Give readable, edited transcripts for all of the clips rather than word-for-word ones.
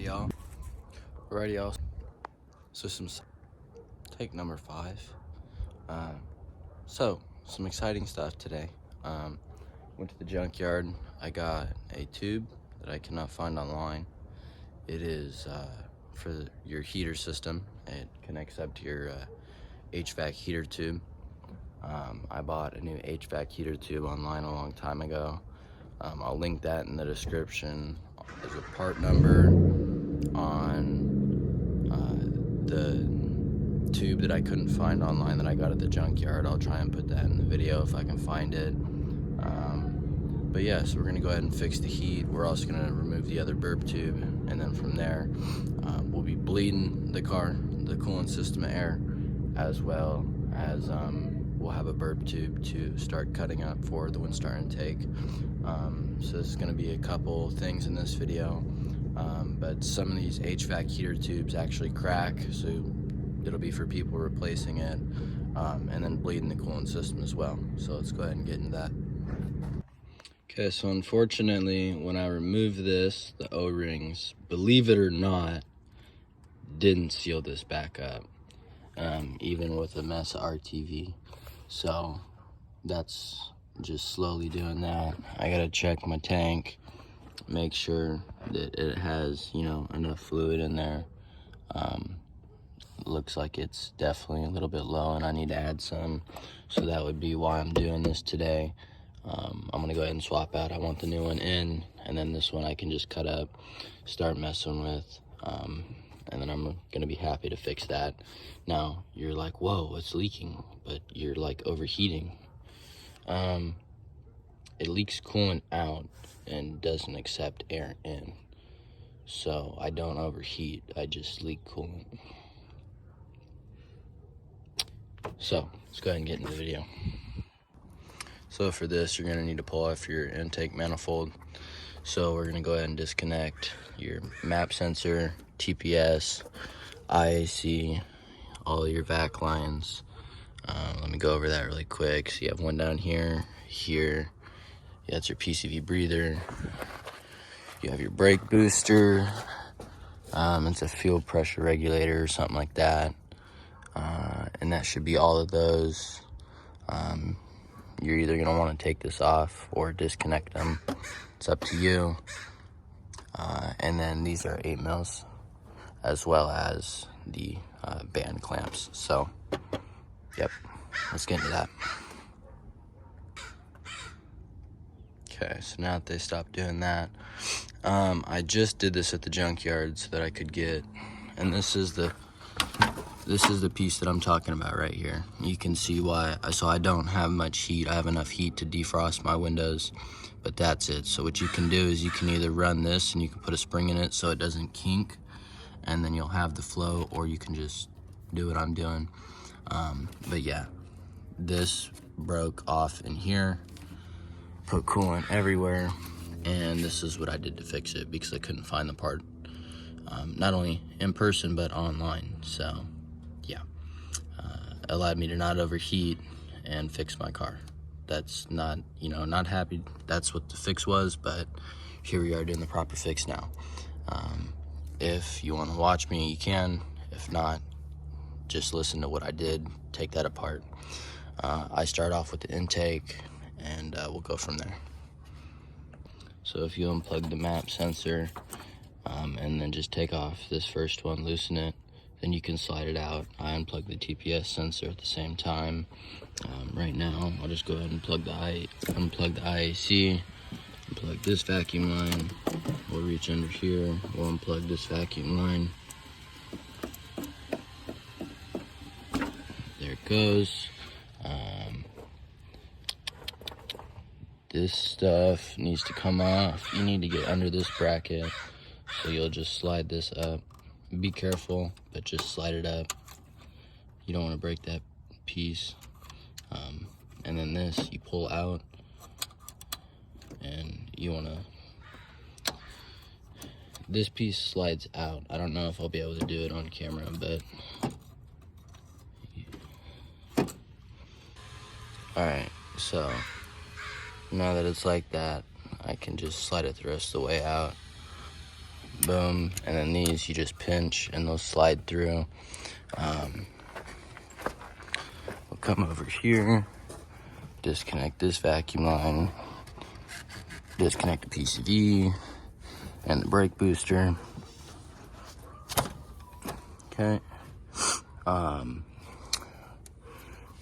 Alrighty, y'all. Systems take number 5. So some exciting stuff today. Went to the junkyard. I got a tube that I cannot find online. It is for your heater system. It connects up to your HVAC heater tube. I bought a new HVAC heater tube online a long time ago. I'll link that in the description. There's a part number on the tube that I couldn't find online that I got at the junkyard. I'll try and put that in the video if I can find it. But yeah, so we're gonna go ahead and fix the heat. We're also gonna remove the other burp tube, and then from there, we'll be bleeding the car, the coolant system air, as well as we'll have a burp tube to start cutting up for the Windstar intake. So this is gonna be a couple things in this video, but some of these HVAC heater tubes actually crack, so it'll be for people replacing it, and then bleeding the coolant system as well. So let's go ahead and get into that. Okay, so unfortunately, when I removed this, the O-rings, believe it or not, didn't seal this back up, even with a mess of RTV. So that's just slowly doing that. I gotta check my tank, make sure that it has, enough fluid in there. Looks like it's definitely a little bit low and I need to add some. So that would be why I'm doing this today. I'm gonna go ahead and swap out. I want the new one in, and then this one I can just cut up, start messing with, and then I'm gonna be happy to fix that. Now you're like, whoa, it's leaking, but you're like overheating. It leaks coolant out and doesn't accept air in. So I don't overheat, I just leak coolant. So let's go ahead and get into the video. So for this, you're gonna need to pull off your intake manifold. So we're gonna go ahead and disconnect your map sensor, TPS, IAC, all your vac lines. Let me go over that really quick. So you have one down here, here. Yeah, that's your PCV breather. You have your brake booster. It's a fuel pressure regulator or something like that. And that should be all of those. You're either gonna wanna take this off or disconnect them. It's up to you. And then these are 8 mils, as well as the band clamps. So, yep, let's get into that. Okay, so now that they stopped doing that, I just did this at the junkyard so that I could get, and this is the piece that I'm talking about right here. You can see why. So I don't have much heat. I have enough heat to defrost my windows, but that's it. So what you can do is you can either run this and you can put a spring in it so it doesn't kink, and then you'll have the flow, or you can just do what I'm doing. But yeah, this broke off in here, put coolant everywhere, and this is what I did to fix it because I couldn't find the part, not only in person but online. So yeah, allowed me to not overheat and fix my car. That's not, not happy. That's what the fix was, but here we are doing the proper fix now. If you want to watch me, you can. If not, just listen to what I did, take that apart. I start off with the intake, and we'll go from there. So if you unplug the map sensor, and then just take off this first one, loosen it, then you can slide it out. I unplug the TPS sensor at the same time. Right now, I'll just go ahead and unplug the IAC, unplug this vacuum line. We'll reach under here, we'll unplug this vacuum line. There it goes. This stuff needs to come off. You need to get under this bracket, so you'll just slide this up. Be careful, but just slide it up. You don't want to break that piece. And then this, you pull out, and you want to, this piece slides out. I don't know if I'll be able to do it on camera, but alright, so now that it's like that, I can just slide it the rest of the way out. boom. And then these you just pinch and they'll slide through. We'll come over here, disconnect this vacuum line, disconnect the PCV and the brake booster. Okay.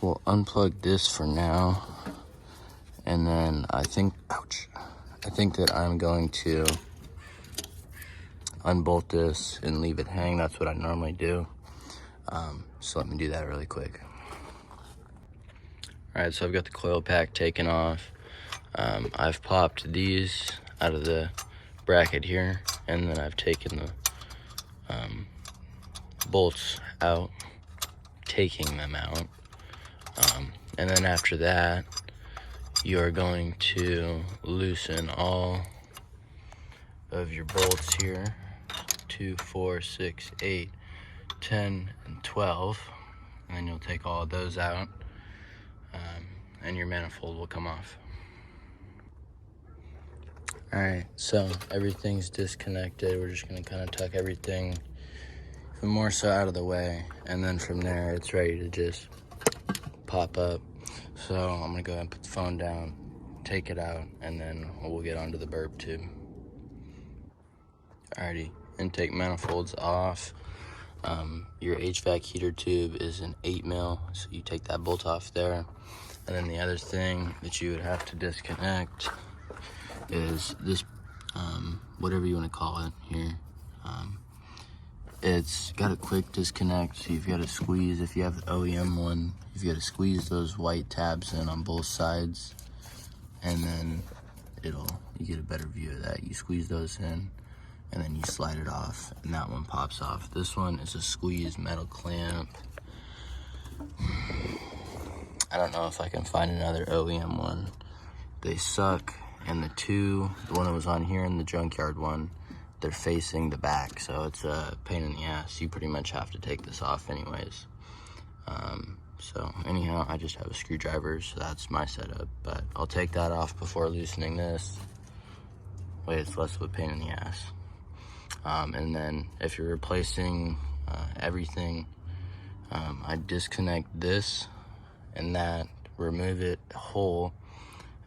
We'll unplug this for now, and then I think that I'm going to unbolt this and leave it hang. That's what I normally do. So let me do that really quick. All right, so I've got the coil pack taken off. I've popped these out of the bracket here, and then I've taken the bolts out, taking them out. And then after that, you're going to loosen all of your bolts here, 2, 4, 6, 8, 10, and 12. And then you'll take all of those out, and your manifold will come off. All right, so everything's disconnected. We're just gonna kind of tuck everything even more so out of the way, and then from there, it's ready to just pop up. So I'm gonna go ahead and put the phone down, take it out, and then we'll get onto the burp tube. Alrighty, intake manifolds off. Your HVAC heater tube is an 8mm, so you take that bolt off there. And then the other thing that you would have to disconnect is this, whatever you want to call it here. It's got a quick disconnect, so you've got to squeeze. If you have the OEM one, you've got to squeeze those white tabs in on both sides, and then you get a better view of that. You squeeze those in, and then you slide it off, and that one pops off. This one is a squeeze metal clamp. I don't know if I can find another OEM one. They suck, and the one that was on here and the junkyard one, they're facing the back, so it's a pain in the ass. You pretty much have to take this off anyways. So anyhow, I just have a screwdriver, so that's my setup, but I'll take that off before loosening this. Way it's less of a pain in the ass. And then if you're replacing everything, I disconnect this and that, remove it whole,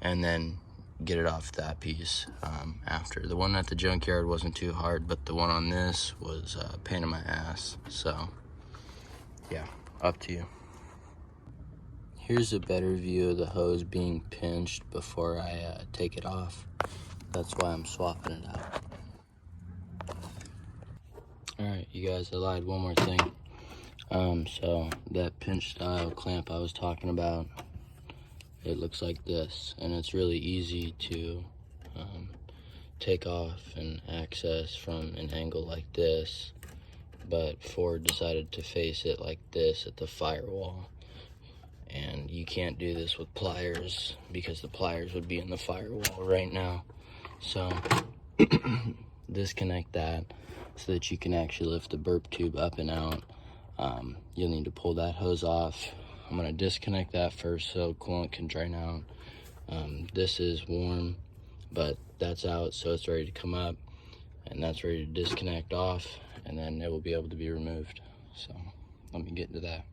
and then get it off that piece after. The one at the junkyard wasn't too hard, but the one on this was a pain in my ass. So yeah, up to you. Here's a better view of the hose being pinched before I take it off. That's why I'm swapping it out. Alright, you guys, I lied, one more thing. So that pinch style clamp I was talking about, it looks like this, and it's really easy to take off and access from an angle like this, but Ford decided to face it like this at the firewall, and you can't do this with pliers because the pliers would be in the firewall right now. So disconnect that so that you can actually lift the burp tube up and out. You'll need to pull that hose off. I'm gonna disconnect that first so coolant can drain out. This is warm, but that's out, so it's ready to come up, and that's ready to disconnect off, and then it will be able to be removed. So let me get into that.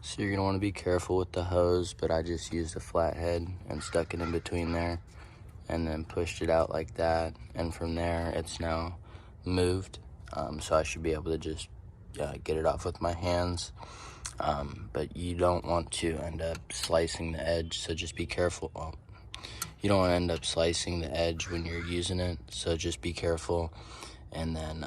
So you're gonna wanna be careful with the hose, but I just used a flathead and stuck it in between there, and then pushed it out like that, and from there it's now moved. So I should be able to just get it off with my hands. But you don't want to end up slicing the edge, so just be careful. You don't want to end up slicing the edge when you're using it, so just be careful. And then,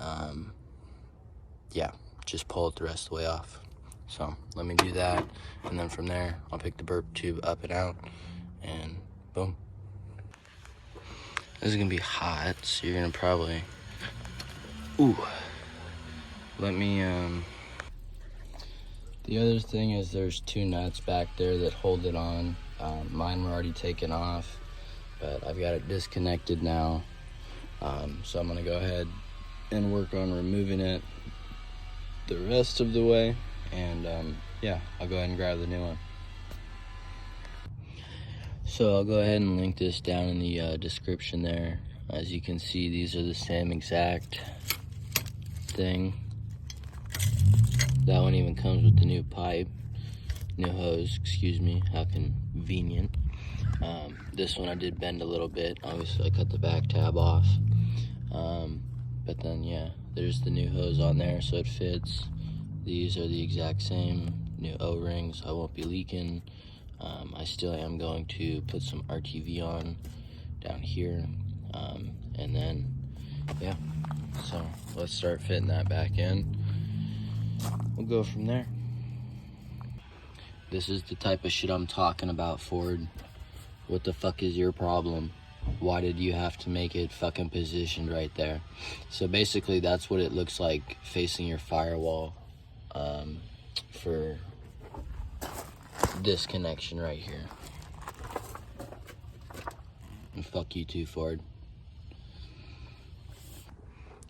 yeah, just pull it the rest of the way off. So let me do that, and then from there, I'll pick the burp tube up and out, and boom. This is gonna be hot, so you're gonna probably, let me, the other thing is there's 2 nuts back there that hold it on. Mine were already taken off, but I've got it disconnected now. So I'm gonna go ahead and work on removing it the rest of the way, and yeah, I'll go ahead and grab the new one. So I'll go ahead and link this down in the description there. As you can see, these are the same exact thing. That one even comes with the new pipe, new hose, excuse me, how convenient. This one I did bend a little bit. Obviously I cut the back tab off. But then yeah, there's the new hose on there so it fits. These are the exact same new O-rings. I won't be leaking. I still am going to put some RTV on down here. And then, yeah, so let's start fitting that back in. We'll go from there. This is the type of shit I'm talking about, Ford. What the fuck is your problem? Why did you have to make it fucking positioned right there? So basically that's what it looks like facing your firewall for this connection right here. And fuck you too, Ford.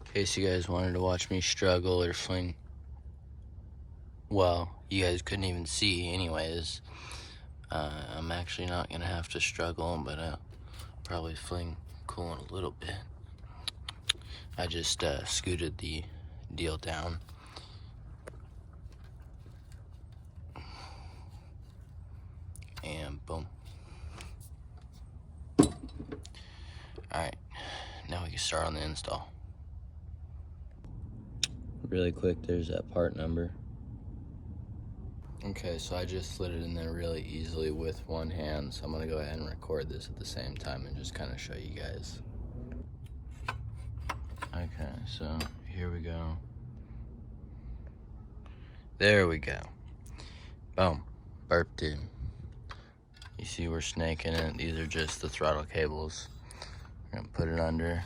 In case you guys wanted to watch me struggle or fling, well, you guys couldn't even see anyways. I'm actually not gonna have to struggle, but I'll probably fling coolant a little bit. I just scooted the deal down. And boom. Alright, now we can start on the install. Really quick, there's that part number. Okay, so I just slid it in there really easily with one hand, so I'm gonna go ahead and record this at the same time and just kind of show you guys. Okay, so here we go. There we go. Boom, burped in. You see we're snaking it. These are just the throttle cables. We're gonna put it under.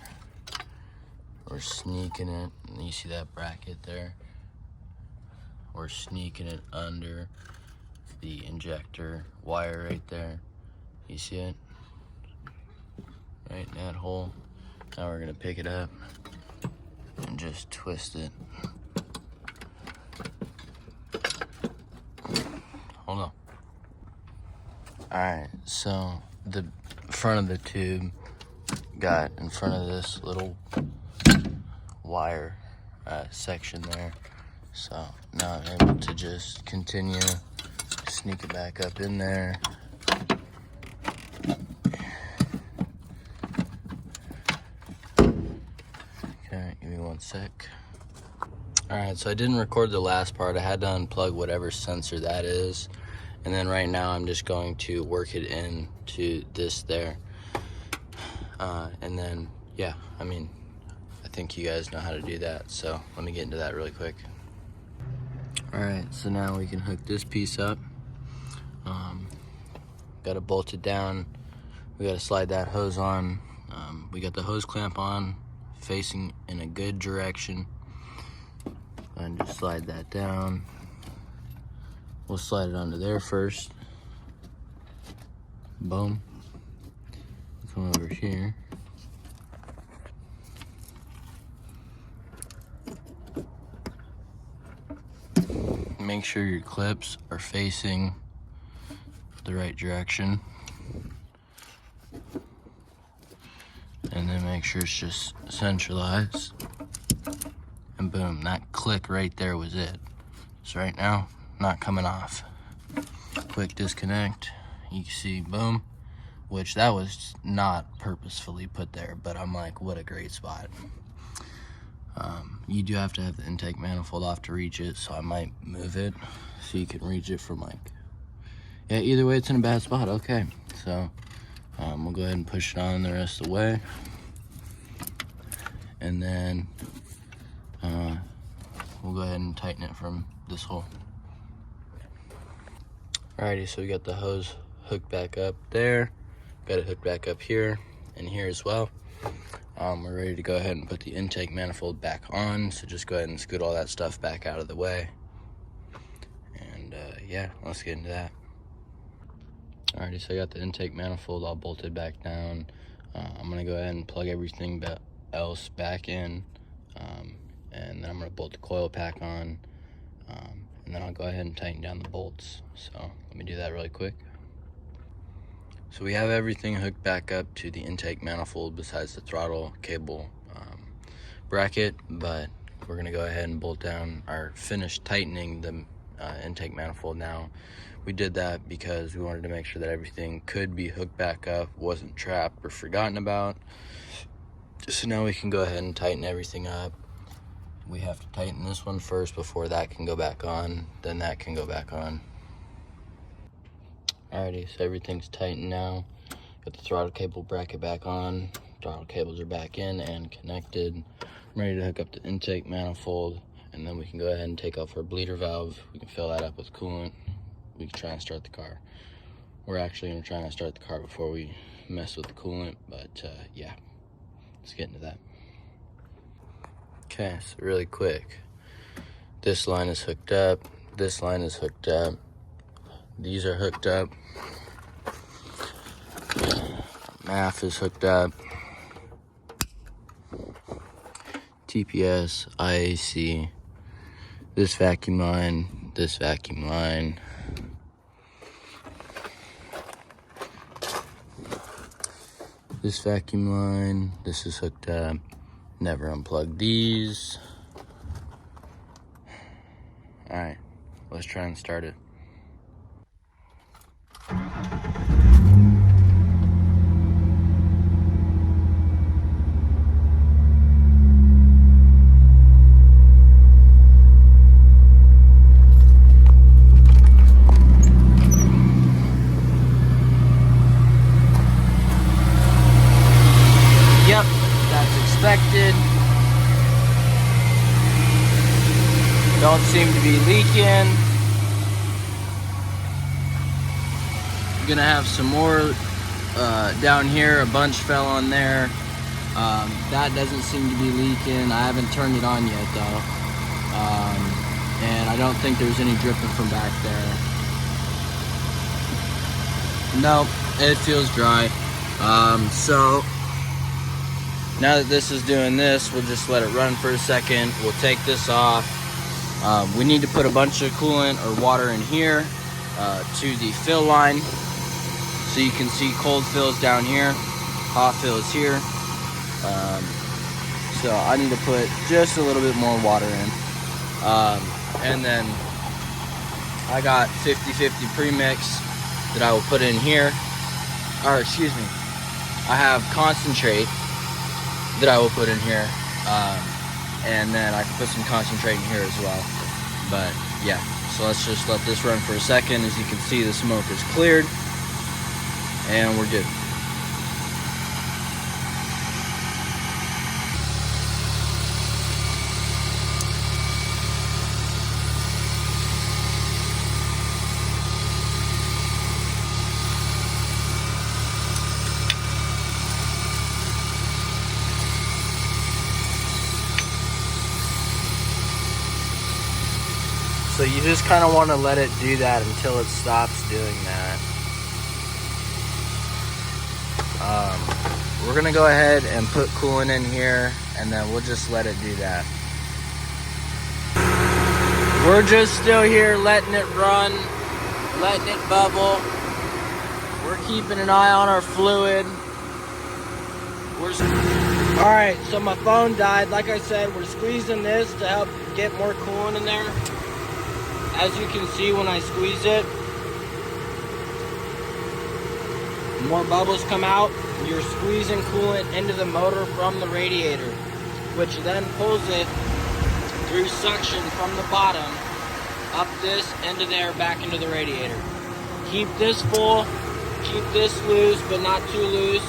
We're sneaking it, and you see that bracket there? We're sneaking it under the injector wire right there. You see it? Right in that hole. Now we're gonna pick it up and just twist it. Hold on. Alright, so the front of the tube got in front of this little wire section there. So now I'm able to just continue, sneak it back up in there. Okay, give me one sec. Alright, so I didn't record the last part. I had to unplug whatever sensor that is. And then right now I'm just going to work it into this there. And then, yeah, I mean, I think you guys know how to do that. So let me get into that really quick. Alright, so now we can hook this piece up. Got to bolt it down. We got to slide that hose on. We got the hose clamp on, facing in a good direction. And just slide that down. We'll slide it onto there first. Boom. Come over here. Make sure your clips are facing the right direction. And then make sure it's just centralized. And boom, that click right there was it. So right now, not coming off. Quick disconnect. You can see, boom, which that was not purposefully put there, but I'm like, what a great spot. You do have to have the intake manifold off to reach it, so I might move it so you can reach it from like, yeah, either way it's in a bad spot. Okay, so we'll go ahead and push it on the rest of the way, and then we'll go ahead and tighten it from this hole. Alrighty, so we got the hose hooked back up there, got it hooked back up here and here as well. We're ready to go ahead and put the intake manifold back on, so just go ahead and scoot all that stuff back out of the way. And yeah, let's get into that. Alrighty, so I got the intake manifold all bolted back down. I'm gonna go ahead and plug everything else back in, and then I'm gonna bolt the coil pack on, and then I'll go ahead and tighten down the bolts. So let me do that really quick. So we have everything hooked back up to the intake manifold besides the throttle cable bracket, but we're gonna go ahead and bolt down or finish tightening the intake manifold now. We did that because we wanted to make sure that everything could be hooked back up, wasn't trapped or forgotten about. So now we can go ahead and tighten everything up. We have to tighten this one first before that can go back on, then that can go back on. Alrighty, so everything's tightened now. Got the throttle cable bracket back on, throttle cables are back in and connected. I'm ready to hook up the intake manifold, and then we can go ahead and take off our bleeder valve. We can fill that up with coolant. We can try and start the car. We're actually gonna try and start the car before we mess with the coolant, but yeah, let's get into that. Okay, so really quick. This line is hooked up, this line is hooked up, these are hooked up. MAF is hooked up. TPS, IAC, this vacuum line, this vacuum line. This vacuum line, this is hooked up. Never unplug these. All right, let's try and start it. Yep, that's expected. Don't seem to be leaking. I'm gonna have some more down here. A bunch fell on there. That doesn't seem to be leaking. I haven't turned it on yet though. And I don't think there's any dripping from back there. Nope, it feels dry. So now that this is doing this, we'll just let it run for a second. We'll take this off. We need to put a bunch of coolant or water in here to the fill line. So you can see cold fills down here, hot fills here. So I need to put just a little bit more water in. And then I got 50-50 premix that I will put in here. Or excuse me, I have concentrate that I will put in here, and then I can put some concentrate in here as well. But yeah, so let's just let this run for a second. As you can see, the smoke is cleared and we're good. So you just kind of want to let it do that until it stops doing that. We're going to go ahead and put coolant in here, and then we'll just let it do that. We're just still here letting it run, letting it bubble. We're keeping an eye on our fluid. Alright, so my phone died. Like I said, we're squeezing this to help get more coolant in there. As you can see, when I squeeze it, more bubbles come out. You're squeezing coolant into the motor from the radiator, which then pulls it through suction from the bottom up this into there, back into the radiator. Keep this full, keep this loose, but not too loose.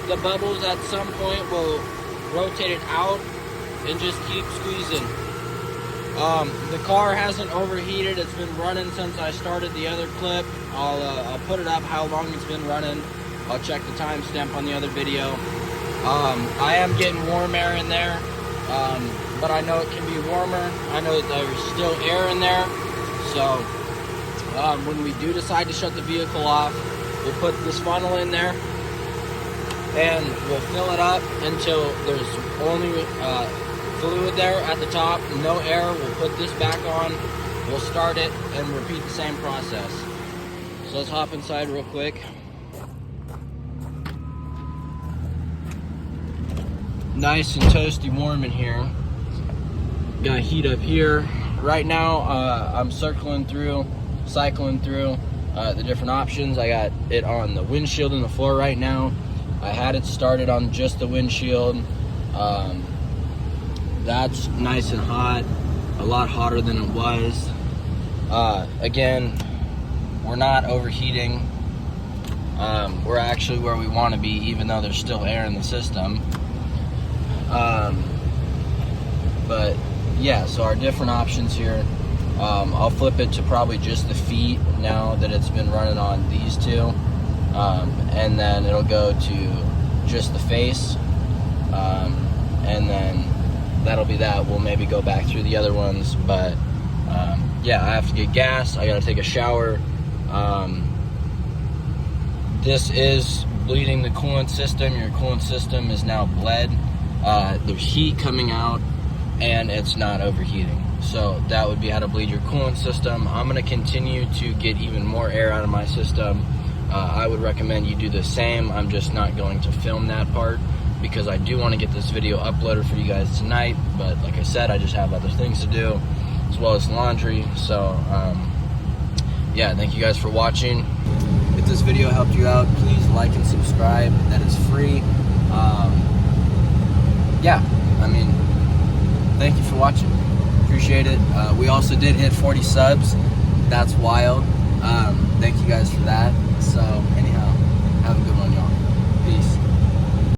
The bubbles at some point will rotate it out, and just keep squeezing. The car hasn't overheated. It's been running since I started the other clip. I'll put it up how long it's been running. I'll check the timestamp on the other video. I am getting warm air in there, but I know it can be warmer. I know that there's still air in there. So when we do decide to shut the vehicle off, we'll put this funnel in there and we'll fill it up until there's only fluid there at the top, no air. We'll put this back on, we'll start it, and repeat the same process. So let's hop inside real quick. nice and toasty warm in here. Got heat up here. Right now, I'm cycling through the different options. I got it on the windshield and the floor right now. I had it started on just the windshield. That's nice and hot, a lot hotter than it was. Again, we're not overheating. We're actually where we want to be, even though there's still air in the system. But yeah, so our different options here. I'll flip it to probably just the feet now that it's been running on these two. And then it'll go to just the face. And then that'll be that. We'll maybe go back through the other ones. But yeah, I have to get gas. I gotta take a shower. This is bleeding the coolant system. Your coolant system is now bled. There's heat coming out and it's not overheating. So that would be how to bleed your coolant system. I'm gonna continue to get even more air out of my system. I would recommend you do the same. I'm just not going to film that part because I do want to get this video uploaded for you guys tonight. But like I said, I just have other things to do as well as laundry. So yeah, thank you guys for watching. If this video helped you out, please like and subscribe. That is free. Yeah, I mean, thank you for watching. Appreciate it. We also did hit 40 subs. That's wild. Thank you guys for that. So anyhow, have a good one, y'all.